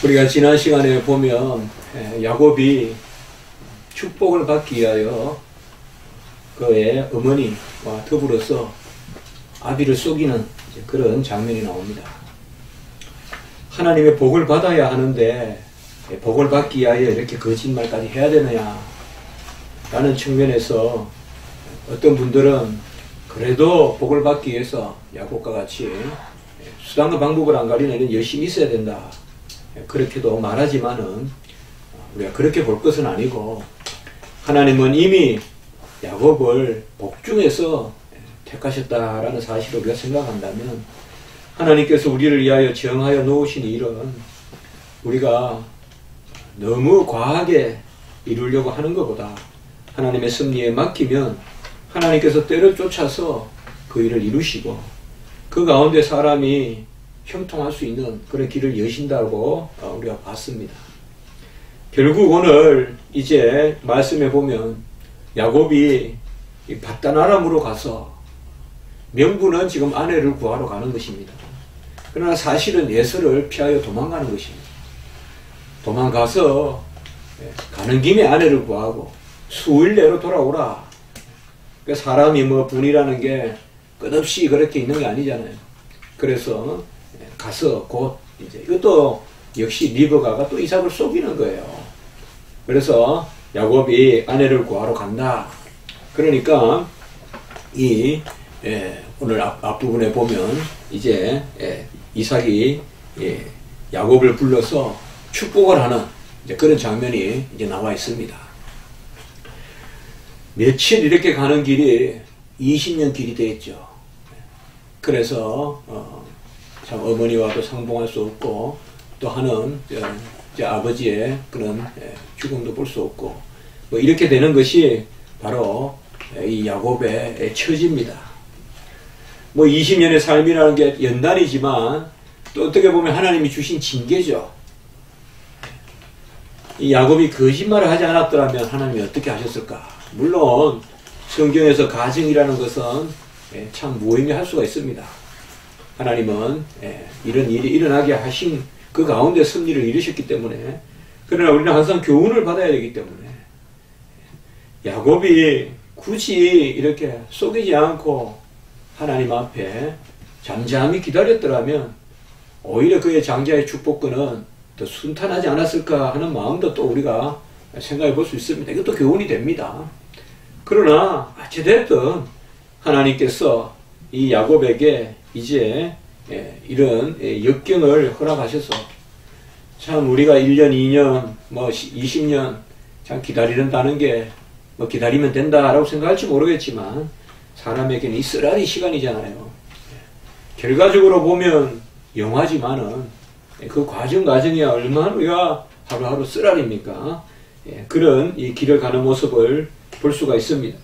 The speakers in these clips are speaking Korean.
우리가 지난 시간에 보면 야곱이 축복을 받기 위하여 그의 어머니와 더불어서 아비를 속이는 그런 장면이 나옵니다. 하나님의 복을 받아야 하는데 복을 받기 위하여 이렇게 거짓말까지 해야 되느냐 라는 측면에서 어떤 분들은 그래도 복을 받기 위해서 야곱과 같이 수단과 방법을 안 가리는 열심히 있어야 된다, 그렇게도 말하지만은 우리가 그렇게 볼 것은 아니고, 하나님은 이미 야곱을 복 중에서 택하셨다라는 사실을 우리가 생각한다면, 하나님께서 우리를 위하여 정하여 놓으신 일은 우리가 너무 과하게 이루려고 하는 것보다 하나님의 섭리에 맡기면 하나님께서 때를 쫓아서 그 일을 이루시고 그 가운데 사람이 형통할 수 있는 그런 길을 여신다고 우리가 봤습니다. 결국 오늘 이제 말씀해 보면 야곱이 밧단 아람으로 가서, 명분은 지금 아내를 구하러 가는 것입니다. 그러나 사실은 예서를 피하여 도망가는 것입니다. 도망가서 가는 김에 아내를 구하고 수일 내로 돌아오라. 그러니까 사람이 뭐 분이라는 게 끝없이 그렇게 있는 게 아니잖아요. 그래서 가서 곧 이제 이것도 역시 리브가가 또 이삭을 속이는 거예요. 그래서 야곱이 아내를 구하러 간다. 그러니까 이 오늘 앞부분에 보면 이제 이삭이 야곱을 불러서 축복을 하는 이제 그런 장면이 이제 나와 있습니다. 며칠 이렇게 가는 길이 20년 길이 되겠죠. 그래서 참 어머니와도 상봉할 수 없고, 또 하는 아버지의 그런 죽음도 볼 수 없고, 뭐 이렇게 되는 것이 바로 이 야곱의 처지입니다. 뭐 20년의 삶이라는 게 연단이지만 또 어떻게 보면 하나님이 주신 징계죠. 이 야곱이 거짓말을 하지 않았더라면 하나님이 어떻게 하셨을까? 물론 성경에서 가정이라는 것은 참 무의미할 수가 있습니다. 하나님은 이런 일이 일어나게 하신 그 가운데 섭리를 이루셨기 때문에, 그러나 우리는 항상 교훈을 받아야 되기 때문에 야곱이 굳이 이렇게 속이지 않고 하나님 앞에 잠잠히 기다렸더라면 오히려 그의 장자의 축복권은 더 순탄하지 않았을까 하는 마음도 또 우리가 생각해 볼 수 있습니다. 이것도 교훈이 됩니다. 그러나 어찌됐든 하나님께서 이 야곱에게 이제 이런 역경을 허락하셔서, 참 우리가 1년, 2년, 뭐 20년 참 기다리는다는 게 뭐 기다리면 된다라고 생각할지 모르겠지만 사람에게는 이 쓰라린 시간이잖아요. 결과적으로 보면 영화지만은 그 과정이 얼마나 우리가 하루하루 쓰라립니까? 그런 이 길을 가는 모습을 볼 수가 있습니다.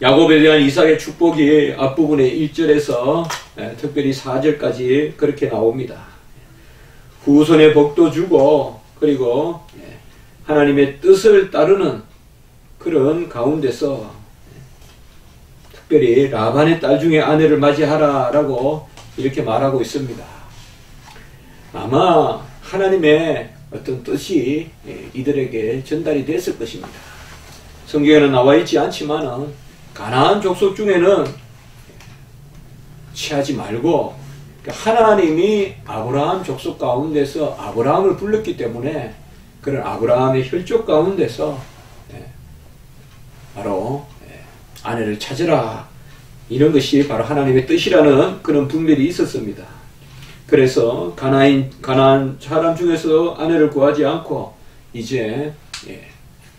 야곱에 대한 이삭의 축복이 앞부분에 1절에서 특별히 4절까지 그렇게 나옵니다. 후손의 복도 주고, 그리고 하나님의 뜻을 따르는 그런 가운데서 특별히 라반의 딸 중에 아내를 맞이하라 라고 이렇게 말하고 있습니다. 아마 하나님의 어떤 뜻이 이들에게 전달이 됐을 것입니다. 성경에는 나와 있지 않지만 가나안 족속 중에는 취하지 말고, 하나님이 아브라함 족속 가운데서 아브라함을 불렀기 때문에 그런 아브라함의 혈족 가운데서 바로 아내를 찾으라, 이런 것이 바로 하나님의 뜻이라는 그런 분별이 있었습니다. 그래서 가나안 사람 중에서 아내를 구하지 않고 이제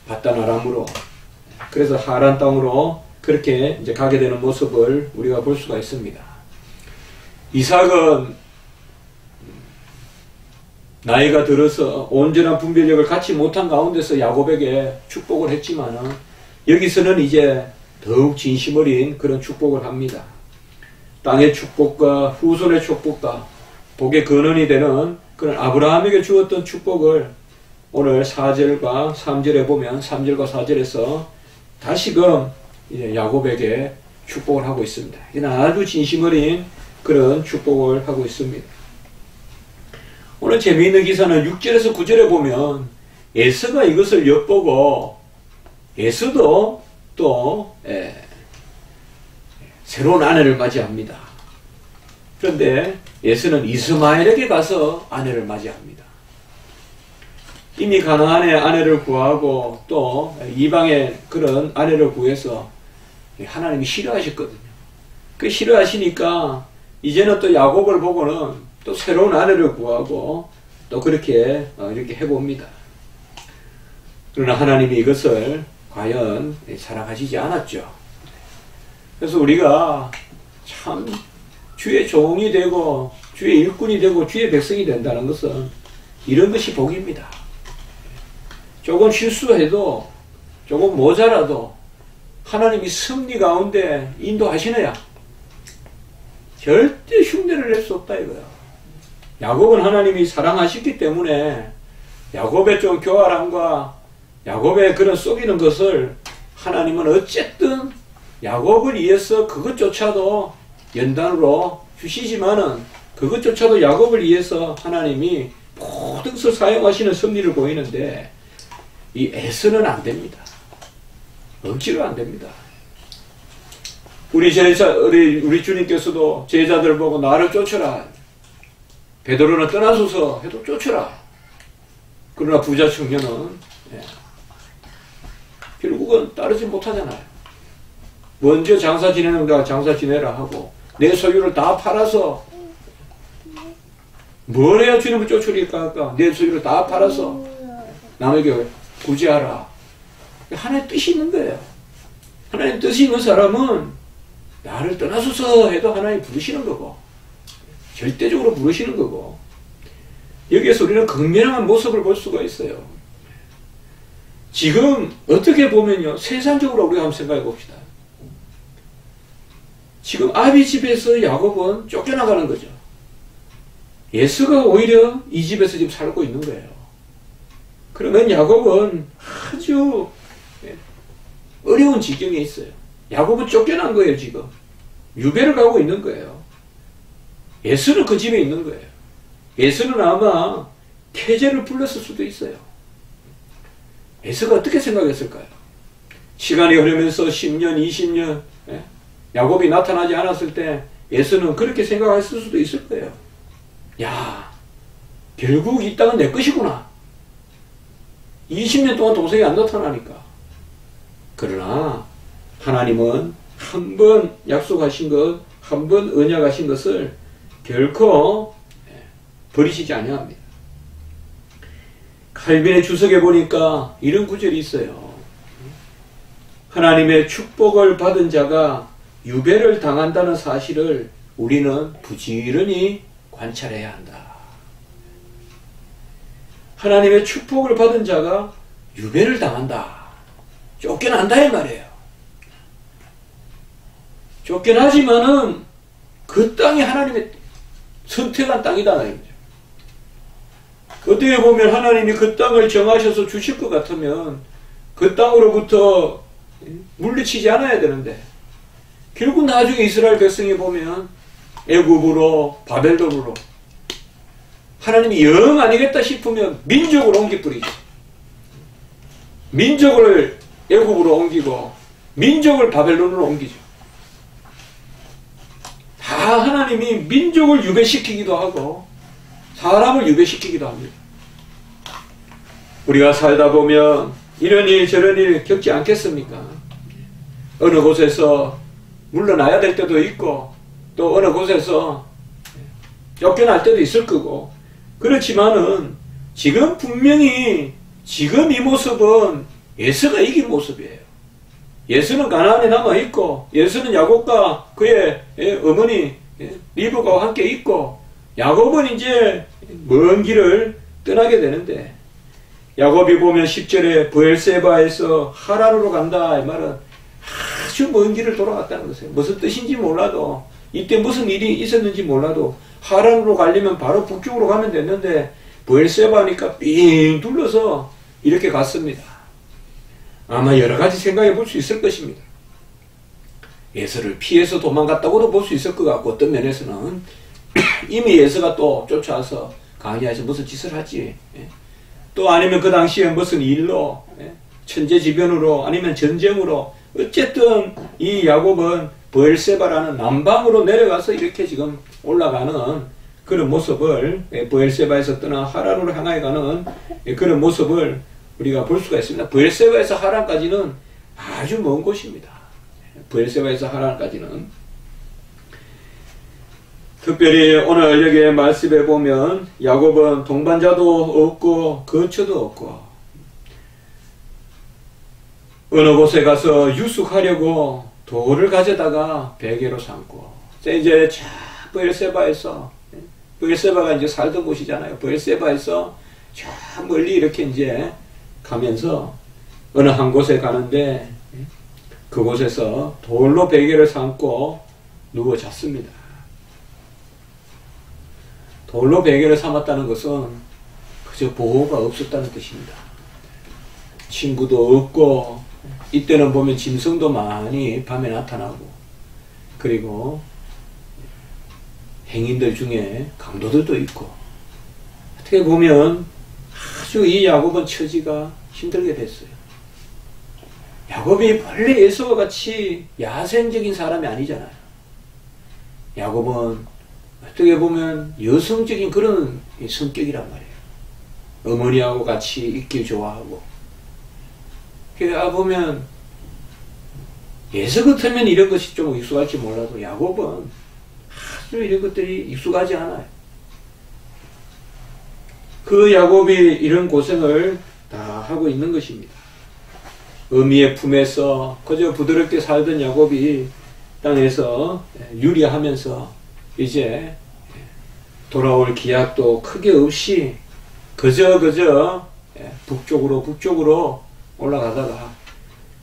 밧단 아람으로, 그래서 하란 땅으로 그렇게 이제 가게 되는 모습을 우리가 볼 수가 있습니다. 이삭은 나이가 들어서 온전한 분별력을 갖지 못한 가운데서 야곱에게 축복을 했지만은, 여기서는 이제 더욱 진심 어린 그런 축복을 합니다. 땅의 축복과 후손의 축복과 복의 근원이 되는 그런 아브라함에게 주었던 축복을 오늘 4절과 3절에 보면 3절과 4절에서 다시금 이제 야곱에게 축복을 하고 있습니다. 이는 아주 진심 어린 그런 축복을 하고 있습니다. 오늘 재미있는 기사는 6절에서 9절에 보면 에서가 이것을 엿보고 에서도 또 새로운 아내를 맞이합니다. 그런데 에서는 이스마엘에게 가서 아내를 맞이합니다. 이미 가나안의 아내를 구하고 또 이방의 그런 아내를 구해서 하나님이 싫어하셨거든요. 그 싫어하시니까 이제는 또 야곱을 보고는 또 새로운 아내를 구하고 또 그렇게 이렇게 해봅니다. 그러나 하나님이 이것을 과연 사랑하시지 않았죠. 그래서 우리가 참 주의 종이 되고 주의 일꾼이 되고 주의 백성이 된다는 것은 이런 것이 복입니다. 조금 실수해도 조금 모자라도 하나님이 섭리 가운데 인도하시느냐? 절대 흉내를 낼 수 없다 이거야. 야곱은 하나님이 사랑하셨기 때문에 야곱의 좀 교활함과 야곱의 그런 속이는 것을 하나님은 어쨌든 야곱을 위해서 그것조차도 연단으로 주시지만은 그것조차도 야곱을 위해서 하나님이 모든 것을 사용하시는 섭리를 보이는데 이 에서는 안 됩니다. 억지로 안 됩니다. 우리 주님께서도 제자들 보고 나를 쫓아라. 베드로는 떠나소서 해도 쫓아라. 그러나 부자 청년은 결국은 따르지 못하잖아요. 먼저 장사 지내는가 장사 지내라 하고 내 소유를 다 팔아서 뭘 해야 주님을 쫓으리까 할까? 내 소유를 다 팔아서 남에게 구제하라. 하나님의 뜻이 있는 거예요. 하나님의 뜻이 있는 사람은 나를 떠나소서 해도 하나님 부르시는 거고 절대적으로 부르시는 거고 여기에서 우리는 극명한 모습을 볼 수가 있어요. 지금 어떻게 보면요. 세상적으로 우리가 한번 생각해 봅시다. 지금 아비 집에서 야곱은 쫓겨나가는 거죠. 에서가 오히려 이 집에서 지금 살고 있는 거예요. 그러면 야곱은 아주 어려운 지경에 있어요. 야곱은 쫓겨난 거예요, 지금. 유배를 가고 있는 거예요. 에서는 그 집에 있는 거예요. 에서는 아마 태제를 불렀을 수도 있어요. 에서가 어떻게 생각했을까요? 시간이 흐르면서 10년, 20년, 야곱이 나타나지 않았을 때 에서는 그렇게 생각했을 수도 있을 거예요. 야, 결국 이 땅은 내 것이구나. 20년 동안 동생이 안 나타나니까. 그러나 하나님은 한 번 약속하신 것, 한 번 언약하신 것을 결코 버리시지 아니합니다. 칼빈의 주석에 보니까 이런 구절이 있어요. 하나님의 축복을 받은 자가 유배를 당한다는 사실을 우리는 부지런히 관찰해야 한다. 하나님의 축복을 받은 자가 유배를 당한다. 쫓겨난다 이 말이에요. 쫓겨나지만은 그 땅이 하나님의 선택한 땅이다. 어떻게 보면 하나님이 그 땅을 정하셔서 주실 것 같으면 그 땅으로부터 물리치지 않아야 되는데 결국 나중에 이스라엘 백성이 보면 애굽으로 바벨론으로 하나님이 영 아니겠다 싶으면 민족을 옮기뿌리죠. 민족을 애굽으로 옮기고 민족을 바벨론으로 옮기죠. 다 하나님이 민족을 유배시키기도 하고 사람을 유배시키기도 합니다. 우리가 살다 보면 이런 일 저런 일 겪지 않겠습니까? 어느 곳에서 물러나야 될 때도 있고 또 어느 곳에서 쫓겨날 때도 있을 거고 그렇지만은 지금 분명히 지금 이 모습은 에서가 이긴 모습이에요. 에서는 가나안에 남아있고 에서는 야곱과 그의 어머니 리브가와 함께 있고 야곱은 이제 먼 길을 떠나게 되는데 야곱이 보면 10절에 브엘세바에서 하란으로 간다 이 말은 아주 먼 길을 돌아갔다는 것이에요. 무슨 뜻인지 몰라도 이때 무슨 일이 있었는지 몰라도 하란으로 가려면 바로 북쪽으로 가면 됐는데 브엘세바니까 삥 둘러서 이렇게 갔습니다. 아마 여러 가지 생각해 볼 수 있을 것입니다. 에서를 피해서 도망갔다고도 볼 수 있을 것 같고 어떤 면에서는 이미 에서가 또 쫓아와서 강야에서 무슨 짓을 하지. 예? 또 아니면 그 당시에 무슨 일로, 예? 천재지변으로 아니면 전쟁으로, 어쨌든 이 야곱은 브엘세바라는 남방으로 내려가서 이렇게 지금 올라가는 그런 모습을, 브엘세바에서 떠나 하란으로 향하여 가는 그런 모습을 우리가 볼 수가 있습니다. 브엘세바에서 하란까지는 아주 먼 곳입니다. 브엘세바에서 하란까지는. 특별히 오늘 여기에 말씀해 보면 야곱은 동반자도 없고 거처도 없고 어느 곳에 가서 유숙하려고 돌을 가져다가 베개로 삼고, 이제 자 브엘세바에서, 브엘세바가 이제 살던 곳이잖아요. 브엘세바에서 저 멀리 이렇게 이제 가면서 어느 한 곳에 가는데 그곳에서 돌로 베개를 삼고 누워 잤습니다. 돌로 베개를 삼았다는 것은 그저 보호가 없었다는 뜻입니다. 친구도 없고, 이때는 보면 짐승도 많이 밤에 나타나고, 그리고 행인들 중에 강도들도 있고, 어떻게 보면 아주 이 야곱은 처지가 힘들게 됐어요. 야곱이 원래 에서와 같이 야생적인 사람이 아니잖아요. 야곱은 어떻게 보면 여성적인 그런 성격이란 말이에요. 어머니하고 같이 있길 좋아하고. 그러니까 보면 예서 같으면 이런 것이 좀 익숙할지 몰라도 야곱은 아주 이런 것들이 익숙하지 않아요. 그 야곱이 이런 고생을 다 하고 있는 것입니다. 어미의 품에서 그저 부드럽게 살던 야곱이 땅에서 유리하면서 이제 돌아올 기약도 크게 없이 그저 북쪽으로 올라가다가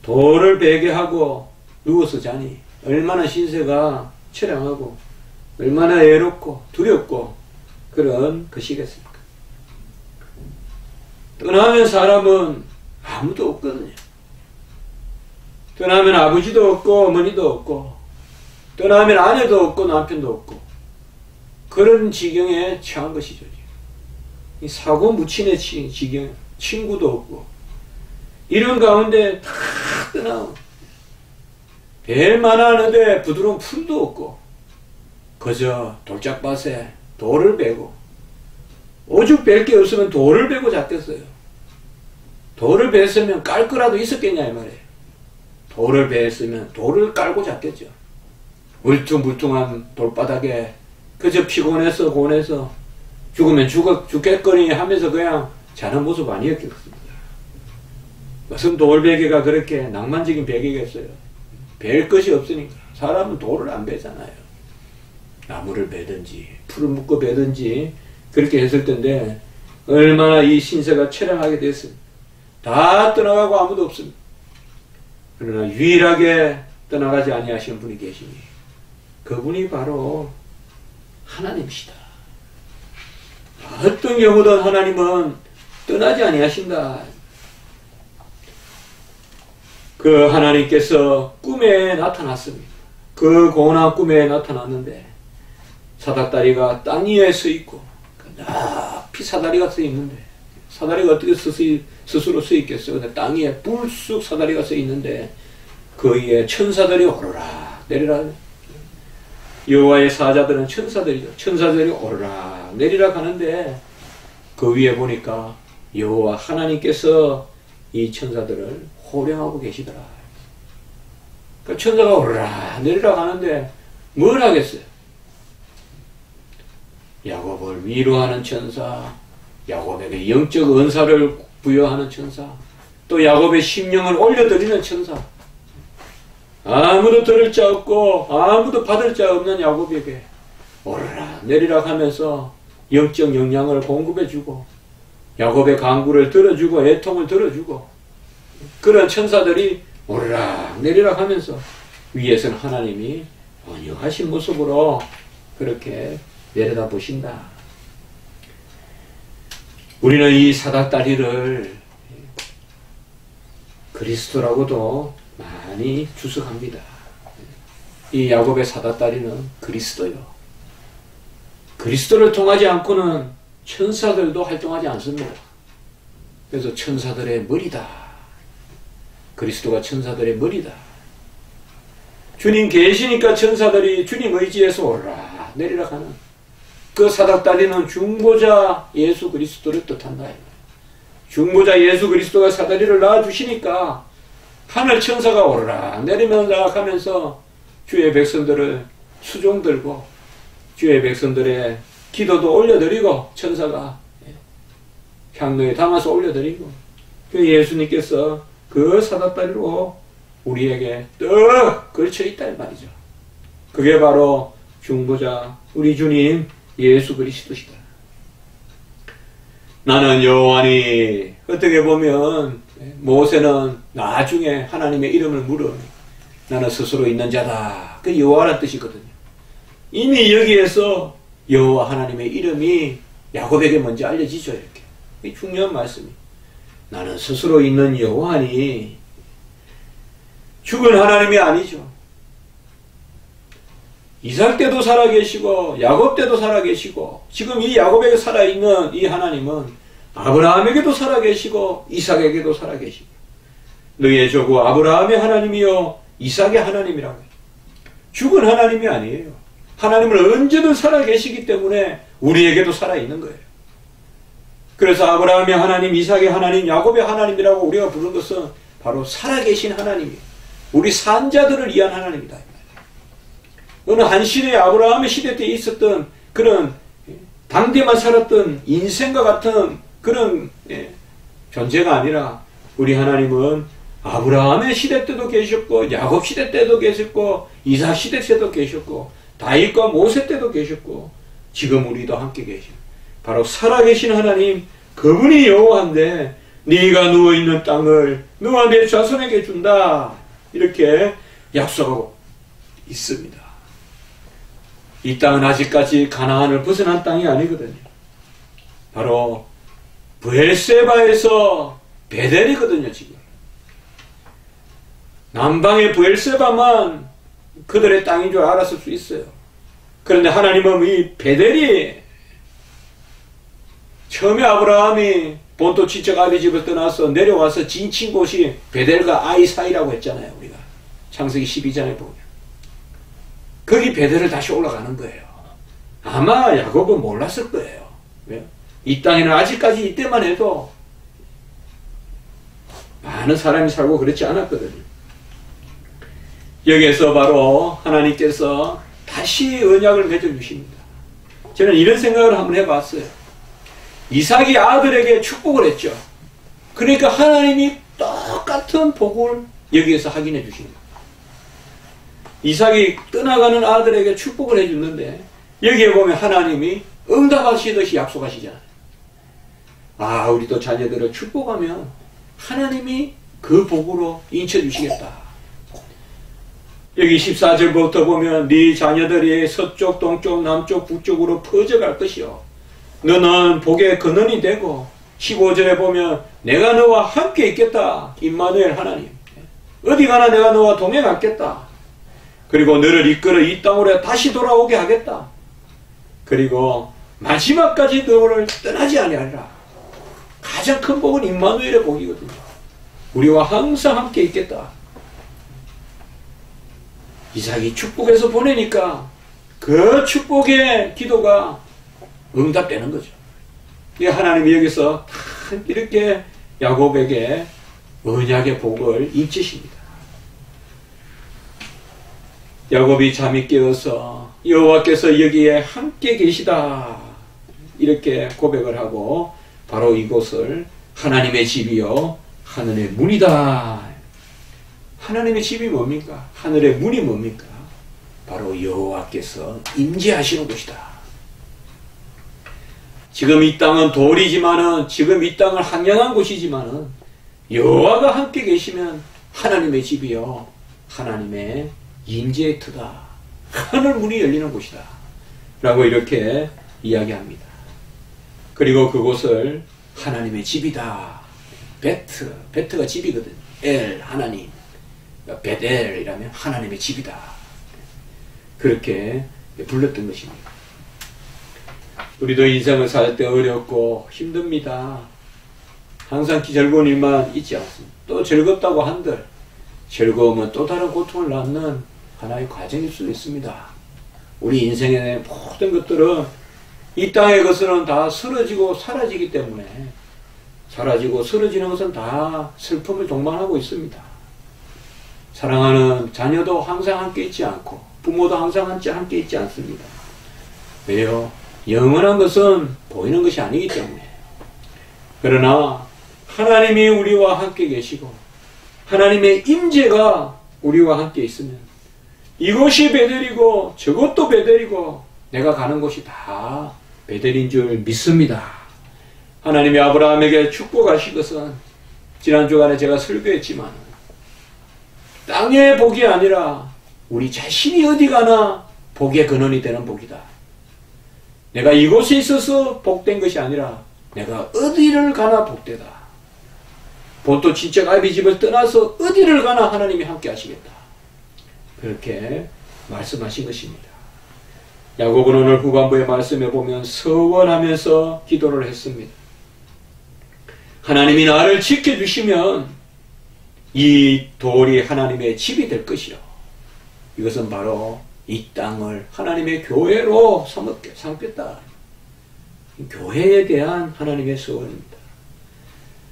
돌을 베개하고 누워서 자니 얼마나 신세가 처량하고 얼마나 애롭고 두렵고 그런 것이겠습니까? 떠나면 사람은 아무도 없거든요. 떠나면 아버지도 없고 어머니도 없고, 떠나면 아내도 없고 남편도 없고, 그런 지경에 처한 것이죠. 이 사고 묻힌의 지경, 친구도 없고, 이런 가운데 다 떠나고, 벨만 하는데 부드러운 풀도 없고, 그저 돌짝밭에 돌을 베고, 오죽 벨 게 없으면 돌을 베고 잤겠어요. 돌을 뱄으면 깔 거라도 있었겠냐 이 말이에요. 돌을 베었으면 돌을 깔고 잤겠죠. 울퉁불퉁한 돌바닥에 그저 피곤해서 고뇌서 죽으면 죽겠거니 하면서 그냥 자는 모습 아니었겠습니다. 무슨 돌베개가 그렇게 낭만적인 베개겠어요. 벨 것이 없으니까. 사람은 돌을 안 베잖아요. 나무를 베든지 풀을 묶어 베든지 그렇게 했을 텐데 얼마나 이 신세가 처량하게 됐습니다. 다 떠나가고 아무도 없습니다. 그러나 유일하게 떠나가지 아니하시는 분이 계시니 그분이 바로 하나님이시다. 어떤 경우든 하나님은 떠나지 아니하신다. 그 하나님께서 꿈에 나타났습니다. 그 고운한 꿈에 나타났는데 사닥다리가 땅 위에 서 있고 높이 사다리가 서 있는데 사다리가 어떻게 스스로 서 있겠어요? 근데 땅 위에 불쑥 사다리가 서 있는데 그 위에 천사들이 오르락 내리락, 여호와의 사자들은 천사들이죠. 천사들이 오르락 내리락 하는데 그 위에 보니까 여호와 하나님께서 이 천사들을 호령하고 계시더라. 그 천사가 오르락 내리락 하는데 뭘 하겠어요? 야곱을 위로하는 천사, 야곱에게 영적 은사를 부여하는 천사, 또 야곱의 심령을 올려드리는 천사, 아무도 들을 자 없고 아무도 받을 자 없는 야곱에게 오르락 내리락 하면서 영적 영양을 공급해주고 야곱의 간구를 들어주고 애통을 들어주고 그런 천사들이 오르락 내리락 하면서 위에서는 하나님이 번영하신 모습으로 그렇게 내려다 보신다. 우리는 이 사닥다리를 그리스도라고도 많이 주석합니다. 이 야곱의 사닥다리는 그리스도요. 그리스도를 통하지 않고는 천사들도 활동하지 않습니다. 그래서 천사들의 머리다. 그리스도가 천사들의 머리다. 주님 계시니까 천사들이 주님 의지에서 오르락 내리락 하는 그 사닥다리는 중보자 예수 그리스도를 뜻한다. 중보자 예수 그리스도가 사다리를 낳아주시니까 하늘 천사가 오르락 내리면서 하면서 주의 백성들을 수종 들고 주의 백성들의 기도도 올려드리고 천사가 향로에 담아서 올려드리고 그 예수님께서 그 사닥다리로 우리에게 떡 걸쳐 있다 이 말이죠. 그게 바로 중보자 우리 주님 예수 그리스도시다. 나는 여호와니. 어떻게 보면 모세는 나중에 하나님의 이름을 물어 나는 스스로 있는 자다. 그 여호와란 뜻이거든요. 이미 여기에서 여호와 하나님의 이름이 야곱에게 먼저 알려지죠. 이렇게. 이 중요한 말씀이. 나는 스스로 있는 여호와니. 죽은 하나님이 아니죠. 이삭 때도 살아계시고 야곱 때도 살아계시고 지금 이 야곱에게 살아있는 이 하나님은 아브라함에게도 살아계시고 이삭에게도 살아계시고 너희의 조부 아브라함의 하나님이요 이삭의 하나님이라고 해요. 죽은 하나님이 아니에요. 하나님은 언제든 살아계시기 때문에 우리에게도 살아있는 거예요. 그래서 아브라함의 하나님, 이삭의 하나님, 야곱의 하나님이라고 우리가 부른 것은 바로 살아계신 하나님이에요. 우리 산자들을 위한 하나님이다. 어느 한 시대에 아브라함의 시대 때 있었던 그런 당대만 살았던 인생과 같은 그런 존재가 아니라 우리 하나님은 아브라함의 시대 때도 계셨고 야곱 시대 때도 계셨고 이삭 시대 때도 계셨고 다윗과 모세 때도 계셨고 지금 우리도 함께 계십니다. 바로 살아계신 하나님 그분이 여호와인데 네가 누워있는 땅을 너와 내 자손에게 준다. 이렇게 약속하고 있습니다. 이 땅은 아직까지 가나안을 벗어난 땅이 아니거든요. 바로 브엘세바에서 베델이거든요. 지금 남방의 브엘세바만 그들의 땅인 줄 알았을 수 있어요. 그런데 하나님은 이 베델이 처음에 아브라함이 본토 친척 아비 집을 떠나서 내려와서 진친 곳이 베델과 아이 사이라고 했잖아요. 우리가 창세기 12장에 보면 거기 베델을 다시 올라가는 거예요. 아마 야곱은 몰랐을 거예요. 왜요? 이 땅에는 아직까지 이때만 해도 많은 사람이 살고 그렇지 않았거든요. 여기에서 바로 하나님께서 다시 언약을 맺어주십니다. 저는 이런 생각을 한번 해봤어요. 이삭이 아들에게 축복을 했죠. 그러니까 하나님이 똑같은 복을 여기에서 확인해 주십니다. 이삭이 떠나가는 아들에게 축복을 해주는데 여기에 보면 하나님이 응답하시듯이 약속하시잖아요. 아, 우리도 자녀들을 축복하면 하나님이 그 복으로 인쳐주시겠다. 여기 14절부터 보면 네 자녀들이 서쪽, 동쪽, 남쪽, 북쪽으로 퍼져갈 것이요. 너는 복의 근원이 되고 15절에 보면 내가 너와 함께 있겠다. 임마누엘 하나님. 어디 가나 내가 너와 동행하겠다. 그리고 너를 이끌어 이 땅으로 다시 돌아오게 하겠다. 그리고 마지막까지 너를 떠나지 아니하리라. 가장 큰 복은 임마누엘의 복이거든요. 우리와 항상 함께 있겠다. 이삭이 축복해서 보내니까 그 축복의 기도가 응답되는 거죠. 하나님이 여기서 이렇게 야곱에게 언약의 복을 입히십니다. 야곱이 잠이 깨어서 여호와께서 여기에 함께 계시다 이렇게 고백을 하고 바로 이곳을 하나님의 집이요 하늘의 문이다. 하나님의 집이 뭡니까? 하늘의 문이 뭡니까? 바로 여호와께서 임재하시는 곳이다. 지금 이 땅은 돌이지만은 지금 이 땅은 황량한 곳이지만은 여호와가 함께 계시면 하나님의 집이요 하나님의 임재의 터다. 하늘 문이 열리는 곳이다. 라고 이렇게 이야기합니다. 그리고 그곳을 하나님의 집이다. 베트가 집이거든요. 엘 하나님. 베델이라면 하나님의 집이다. 그렇게 불렀던 것입니다. 우리도 인생을 살 때 어렵고 힘듭니다. 항상 즐거운 일만 있지 않습니다. 또 즐겁다고 한들 즐거움은 또 다른 고통을 낳는 하나의 과정일 수도 있습니다. 우리 인생의 모든 것들은 이 땅의 것은 다 쓰러지고 사라지기 때문에 사라지고 쓰러지는 것은 다 슬픔을 동반하고 있습니다. 사랑하는 자녀도 항상 함께 있지 않고 부모도 항상 함께 있지 않습니다. 왜요? 영원한 것은 보이는 것이 아니기 때문에. 그러나 하나님이 우리와 함께 계시고 하나님의 임재가 우리와 함께 있으면 이곳이 베델이고 저것도 베델이고 내가 가는 곳이 다 베델인 줄 믿습니다. 하나님이 아브라함에게 축복하신 것은 지난 주간에 제가 설교했지만 땅의 복이 아니라 우리 자신이 어디 가나 복의 근원이 되는 복이다. 내가 이곳에 있어서 복된 것이 아니라 내가 어디를 가나 복되다. 보통 친척 아비 집을 떠나서 어디를 가나 하나님이 함께 하시겠다. 그렇게 말씀하신 것입니다. 야곱은 오늘 후반부의 말씀에 보면 서원하면서 기도를 했습니다. 하나님이 나를 지켜주시면 이 돌이 하나님의 집이 될 것이요. 이것은 바로 이 땅을 하나님의 교회로 삼겠다. 교회에 대한 하나님의 소원입니다.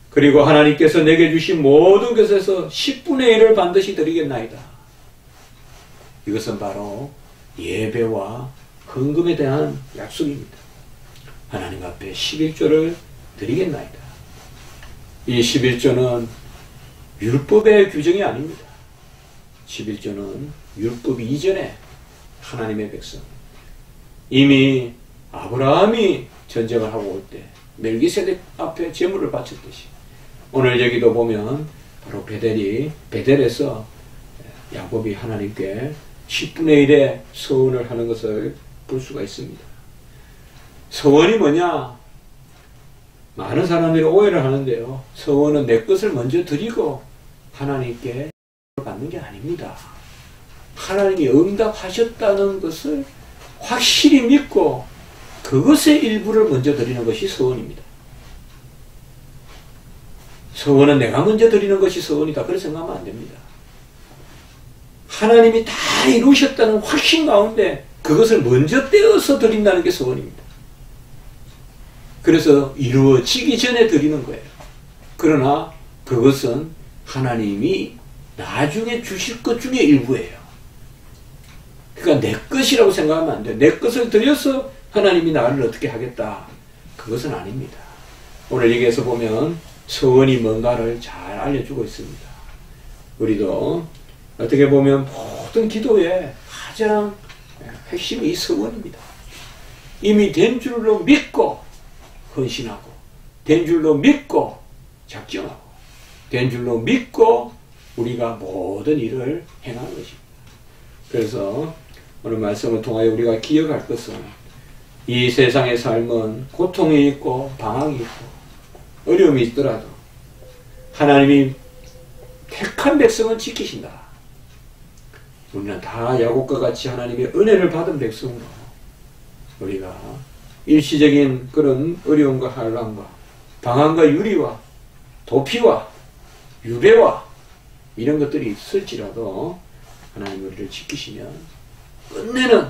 그리고 하나님께서 내게 주신 모든 것에서 10분의 1을 반드시 드리겠나이다. 이것은 바로 예배와 헌금에 대한 약속입니다. 하나님 앞에 11조를 드리겠나이다. 이 11조는 율법의 규정이 아닙니다. 11조는 율법 이전에 하나님의 백성, 이미 아브라함이 전쟁을 하고 올 때 멜기세덱 앞에 제물을 바쳤듯이 오늘 여기도 보면 바로 베델에서 야곱이 하나님께 10분의 1의 서원을 하는 것을 볼 수가 있습니다. 서원이 뭐냐? 많은 사람들이 오해를 하는데요. 서원은 내 것을 먼저 드리고 하나님께 받는 게 아닙니다. 하나님이 응답하셨다는 것을 확실히 믿고 그것의 일부를 먼저 드리는 것이 서원입니다. 서원은 내가 먼저 드리는 것이 서원이다. 그렇게 생각하면 안 됩니다. 하나님이 다 이루셨다는 확신 가운데 그것을 먼저 떼어서 드린다는 게 서원입니다. 그래서 이루어지기 전에 드리는 거예요. 그러나 그것은 하나님이 나중에 주실 것 중에 일부예요. 그러니까 내 것이라고 생각하면 안 돼요. 내 것을 드려서 하나님이 나를 어떻게 하겠다. 그것은 아닙니다. 오늘 여기에서 보면 서원이 뭔가를 잘 알려주고 있습니다. 우리도 어떻게 보면 모든 기도의 가장 핵심이 이 서원입니다. 이미 된 줄로 믿고 헌신하고, 된 줄로 믿고 작정하고, 된 줄로 믿고 우리가 모든 일을 행하는 것입니다. 그래서 오늘 말씀을 통하여 우리가 기억할 것은 이 세상의 삶은 고통이 있고 방황이 있고 어려움이 있더라도 하나님이 택한 백성은 지키신다. 우리는 다 야곱과 같이 하나님의 은혜를 받은 백성으로 우리가 일시적인 그런 어려움과 환난과 방황과 유리와 도피와 유배와 이런 것들이 있을지라도 하나님 우리를 지키시면 끝내는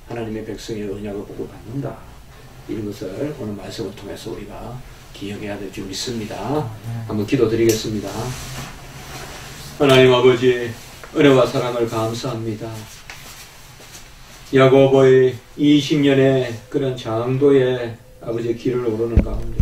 하나님의 백성의 언약을 보고 받는다. 이런 것을 오늘 말씀을 통해서 우리가 기억해야 될 줄 믿습니다. 한번 기도드리겠습니다. 하나님 아버지, 은혜와 사랑을 감사합니다. 야곱의 20년의 그런 장도의 아버지 길을 오르는 가운데